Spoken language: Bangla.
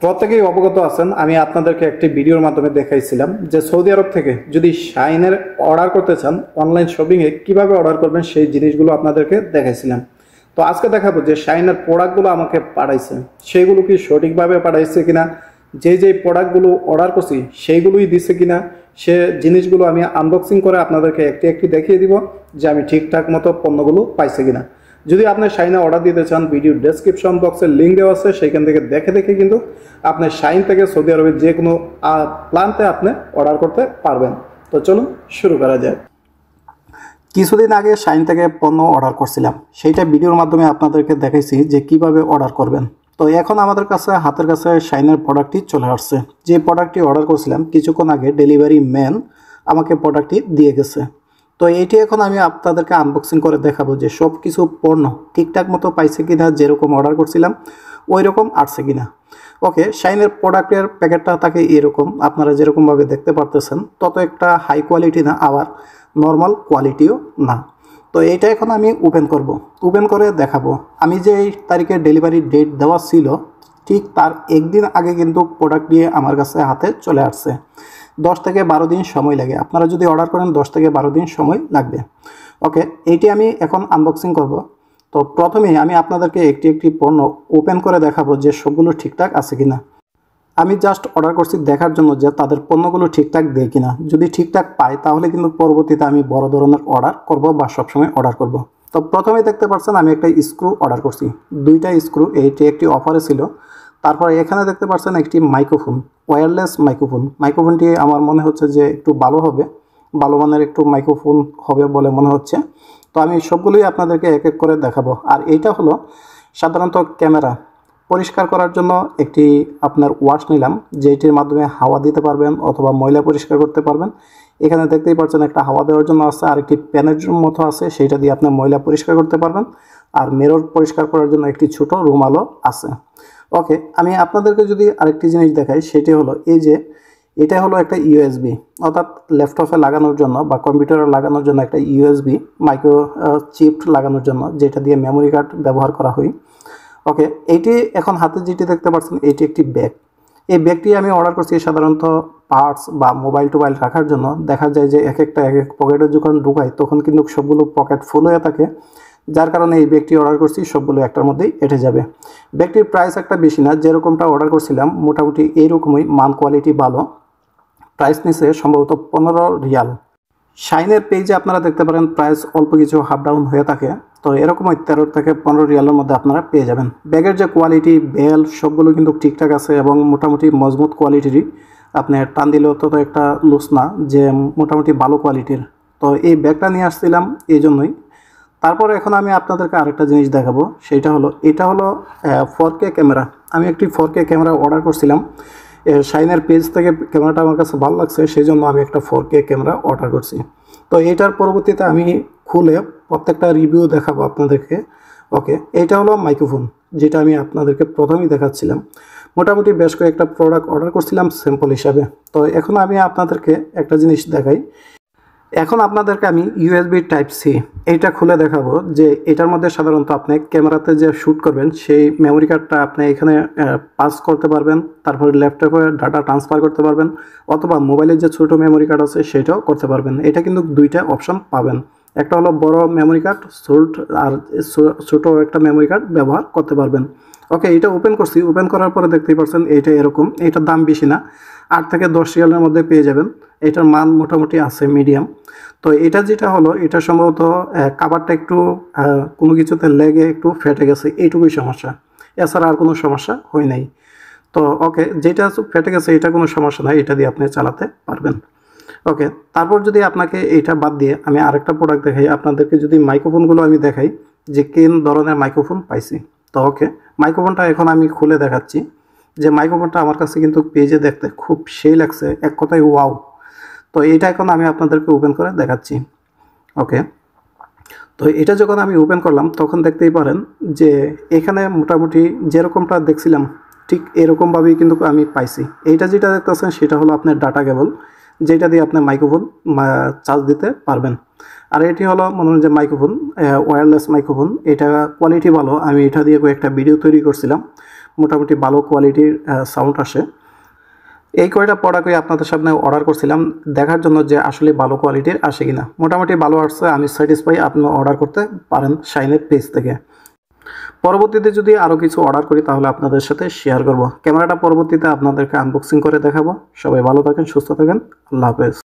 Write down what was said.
প্রত্যেকেই অবগত আছেন, আমি আপনাদেরকে একটি ভিডিওর মাধ্যমে দেখাইছিলাম যে সৌদি আরব থেকে যদি শাইনের অর্ডার করতে চান অনলাইন শপিংয়ে কিভাবে অর্ডার করবেন সেই জিনিসগুলো আপনাদেরকে দেখাইছিলাম। তো আজকে দেখাবো যে শাইনের প্রোডাক্টগুলো আমাকে পাঠাইছে সেইগুলো কি সঠিকভাবে পাঠাইছে কিনা, যেই প্রোডাক্টগুলো অর্ডার করছি সেইগুলোই দিছে কিনা, সে জিনিসগুলো আমি আনবক্সিং করে আপনাদেরকে একটি একটি দেখিয়ে দিব যে আমি ঠিকঠাক মতো পণ্যগুলো পাইছে কিনা। যদি আপনি শাইনে অর্ডার দিতে চান, ভিডিও ডেসক্রিপশন বক্সে লিঙ্ক দেওয়া আছে, সেইখান থেকে দেখে কিন্তু আপনি শাইন থেকে সৌদি আরবের যে কোনো প্ল্যান্টে আপনি অর্ডার করতে পারবেন। তো চলুন শুরু করা যায়। কিছুদিন আগে শাইন থেকে পণ্য অর্ডার করছিলাম, সেইটা ভিডিওর মাধ্যমে আপনাদেরকে দেখাইছি যে কিভাবে অর্ডার করবেন। তো এখন আমাদের কাছে হাতের কাছে শাইনের প্রোডাক্টটি চলে আসছে। যে প্রোডাক্টটি অর্ডার করছিলাম কিছুক্ষণ আগে ডেলিভারি ম্যান আমাকে প্রোডাক্টটি দিয়ে গেছে। তো এইটি এখন আমি আপনাদেরকে আনবক্সিং করে দেখাবো যে সব কিছু পণ্য ঠিকঠাক মতো পাইছে কিনা, যেরকম অর্ডার করছিলাম ওই রকম আসছে কিনা। ওকে, শাইনের প্রোডাক্টের প্যাকেটটা থাকে এরকম, আপনারা যেরকমভাবে দেখতে পারতেছেন, তত একটা হাই কোয়ালিটি না, আবার নর্মাল কোয়ালিটিও না। তো এইটা এখন আমি ওপেন করে দেখাবো। আমি যে এই তারিখে ডেলিভারি ডেট দেওয়া ছিল ঠিক তার একদিন আগে কিন্তু প্রোডাক্ট দিয়ে আমার কাছে হাতে চলে আসছে। 10 থেকে 12 দিন সময় লাগে, আপনারা যদি অর্ডার করেন 10 থেকে 12 দিন সময় লাগবে। ওকে, এইটি আমি এখন আনবক্সিং করব। তো প্রথমেই আমি আপনাদেরকে একটি পণ্য ওপেন করে দেখাবো যে সবগুলো ঠিকঠাক আছে কিনা। আমি জাস্ট অর্ডার করছি দেখার জন্য যে তাদের পণ্যগুলো ঠিকঠাক দেয় কিনা। যদি ঠিকঠাক পাই তাহলে কিন্তু পরবর্তীতে আমি বড় ধরনের অর্ডার করব বা সবসময় অর্ডার করব। তো প্রথমেই দেখতে পাচ্ছেন আমি একটা স্ক্রু অর্ডার করছি, 2টা স্ক্রু, এইটি একটি অফারে ছিল। তারপরে এখানে দেখতে পাচ্ছেন একটি মাইক্রোফোন, ওয়্যারলেস মাইক্রোফোনটি আমার মনে হচ্ছে যে একটু ভালো হবে, ভালো মানের একটু মাইক্রোফোন হবে বলে মনে হচ্ছে। তো আমি সবগুলোই আপনাদেরকে এক এক করে দেখাবো। আর এইটা হলো সাধারণত ক্যামেরা পরিষ্কার করার জন্য একটি আপনার ওয়াশ নিলাম, যেটির মাধ্যমে হাওয়া দিতে পারবেন অথবা ময়লা পরিষ্কার করতে পারবেন। এখানে দেখতেই পাচ্ছেন একটা হাওয়া দেওয়ার জন্য আছে, আর একটি প্যানের মতো আছে, সেইটা দিয়ে আপনি ময়লা পরিষ্কার করতে পারবেন। আর মিরর পরিষ্কার করার জন্য একটি ছোট রুমালও আছে। ওকে, আমি আপনাদেরকে যদি আরেকটি জিনিস দেখাই, সেটি হলো এই যে এটা হলো একটা ইউএসবি, অর্থাৎ ল্যাপটপে লাগানোর জন্য বা কম্পিউটারে লাগানোর জন্য একটা ইউএসবি মাইক্রো চিপ লাগানোর জন্য, যেটা দিয়ে মেমোরি কার্ড ব্যবহার করা হয়। ওকে, এইটি এখন হাতে যেটি দেখতে পাচ্ছেন এটি একটি ব্যাগ। এই ব্যাগটি আমি অর্ডার করছি সাধারণত পার্টস বা মোবাইল টোবাইল রাখার জন্য। দেখা যায় যে এক এক পকেটে যখন ঢুকাই তখন কিন্তু সবগুলো পকেট ফুল হয়ে থাকে, যার কারণে এই ব্যাগটি অর্ডার করছি সবগুলো একটার মধ্যেই এঁটে যাবে। ব্যাগটির প্রাইস একটা বেশি না, যেরকমটা অর্ডার করছিলাম মোটামুটি এইরকমই, মান কোয়ালিটি ভালো। প্রাইস নিচে সম্ভবত 15 রিয়াল। শাইনের পেজে আপনারা দেখতে পারেন প্রাইস অল্প কিছু হাফ ডাউন হয়ে থাকে, তো এরকমই 13 থেকে 15 রিয়ালের মধ্যে আপনারা পেয়ে যাবেন। ব্যাগের যে কোয়ালিটি, বেল সবগুলো কিন্তু ঠিকঠাক আছে এবং মোটামুটি মজবুত কোয়ালিটিরই। আপনি টান দিলেও তো একটা লুজ না, যে মোটামুটি ভালো কোয়ালিটির। তো এই ব্যাগটা নিয়ে আসছিলাম এই জন্যই। তারপর এখন আমি আপনাদেরকে আরেকটা জিনিস দেখাবো, সেইটা হলো এটা হলো 4K ক্যামেরা। আমি একটি 4K ক্যামেরা অর্ডার করছিলাম শাইনের পেজ থেকে, ক্যামেরাটা আমার কাছে ভালো লাগছে, সেই জন্য আমি একটা 4K ক্যামেরা অর্ডার করছি। তো এইটার পরবর্তীতে আমি খুলে প্রত্যেকটা রিভিউ দেখাবো আপনাদেরকে। ওকে, এইটা হলো মাইক্রোফোন, যেটা আমি আপনাদেরকে প্রথমেই দেখাচ্ছিলাম। মোটামুটি বেশ কয়েকটা প্রোডাক্ট অর্ডার করছিলাম স্যাম্পল হিসাবে। তো এখন আমি আপনাদেরকে একটা জিনিস দেখাই। এখন আপনাদেরকে আমি ইউএসবি টাইপ সি এইটা খুলে দেখাবো যে এটার মধ্যে সাধারণত আপনি ক্যামেরাতে যে শ্যুট করবেন সেই মেমোরি কার্ডটা আপনি এখানে পাস করতে পারবেন, তারপরে ল্যাপটপে ডাটা ট্রান্সফার করতে পারবেন, অথবা মোবাইলের যে ছোটো মেমোরি কার্ড আছে সেটাও করতে পারবেন। এটা কিন্তু 2টা অপশন পাবেন, একটা হলো বড় মেমোরি কার্ড আর ছোটো একটা মেমোরি কার্ড ব্যবহার করতে পারবেন। ওকে, এটা ওপেন করছি, ওপেন করার পরে দেখতেই পাচ্ছেন এইটা এরকম। এটার দাম বেশি না, 8 থেকে 10 রিয়ালের মধ্যে পেয়ে যাবেন। এটার মান মোটামুটি আছে মিডিয়াম। তো এটা যেটা হলো, এটা সম্ভবত কাভারটা একটু কোনো কিছুতে লেগে একটু ফেটে গেছে, এইটুকুই সমস্যা, এছাড়া আর কোনো সমস্যা হয় নাই। তো ওকে, যেটা ফেটে গেছে এটা কোনো সমস্যা নাই, এটা দিয়ে আপনি চালাতে পারবেন। ওকে, তারপর যদি আপনাকে এইটা বাদ দিয়ে আমি আরেকটা প্রোডাক্ট দেখাই আপনাদেরকে, যদি মাইক্রোফোনগুলো আমি দেখাই যে কোন ধরনের মাইক্রোফোন পাইছি। তো ওকে, মাইক্রোফোনটা এখন আমি খুলে দেখাচ্ছি যে মাইক্রোফোনটা আমার কাছে কিন্তু পেজে দেখতে খুব সেই লাগছে, এক কথায় ওয়াও। তো এটা এখন আমি আপনাদেরকে ওপেন করে দেখাচ্ছি। ওকে, তো এটা যখন আমি ওপেন করলাম তখন দেখতেই পারেন যে এখানে মোটামুটি যেরকমটা দেখছিলাম ঠিক এরকমভাবেই কিন্তু আমি পাইছি। এইটা যেটা দেখতেছেন সেটা হলো আপনার ডাটা কেবল, যেটা দিয়ে আপনি মাইক্রোফোন চার্জ দিতে পারবেন। আর এটি হলো মনে হয় যে মাইক্রোফোন, ওয়্যারলেস মাইক্রোফোন। এটা কোয়ালিটি ভালো, আমি এটা দিয়ে একটা ভিডিও তৈরি করছিলাম। মোটামুটি ভালো কোয়ালিটির সাউন্ড আসে। এই কয়টা প্রোডাক্টই আপনাদের সামনে অর্ডার করছিলাম দেখার জন্য যে আসলে ভালো কোয়ালিটির আসে কিনা। মোটামুটি ভালো আসছে, আমি স্যাটিসফাই। আপনি অর্ডার করতে পারেন শাইনের পেজ থেকে। পরবর্তীতে যদি আরও কিছু অর্ডার করি তাহলে আপনাদের সাথে শেয়ার করব। ক্যামেরাটা পরবর্তীতে আপনাদেরকে আনবক্সিং করে দেখাবো। সবাই ভালো থাকেন, সুস্থ থাকেন, আল্লাহ হাফেজ।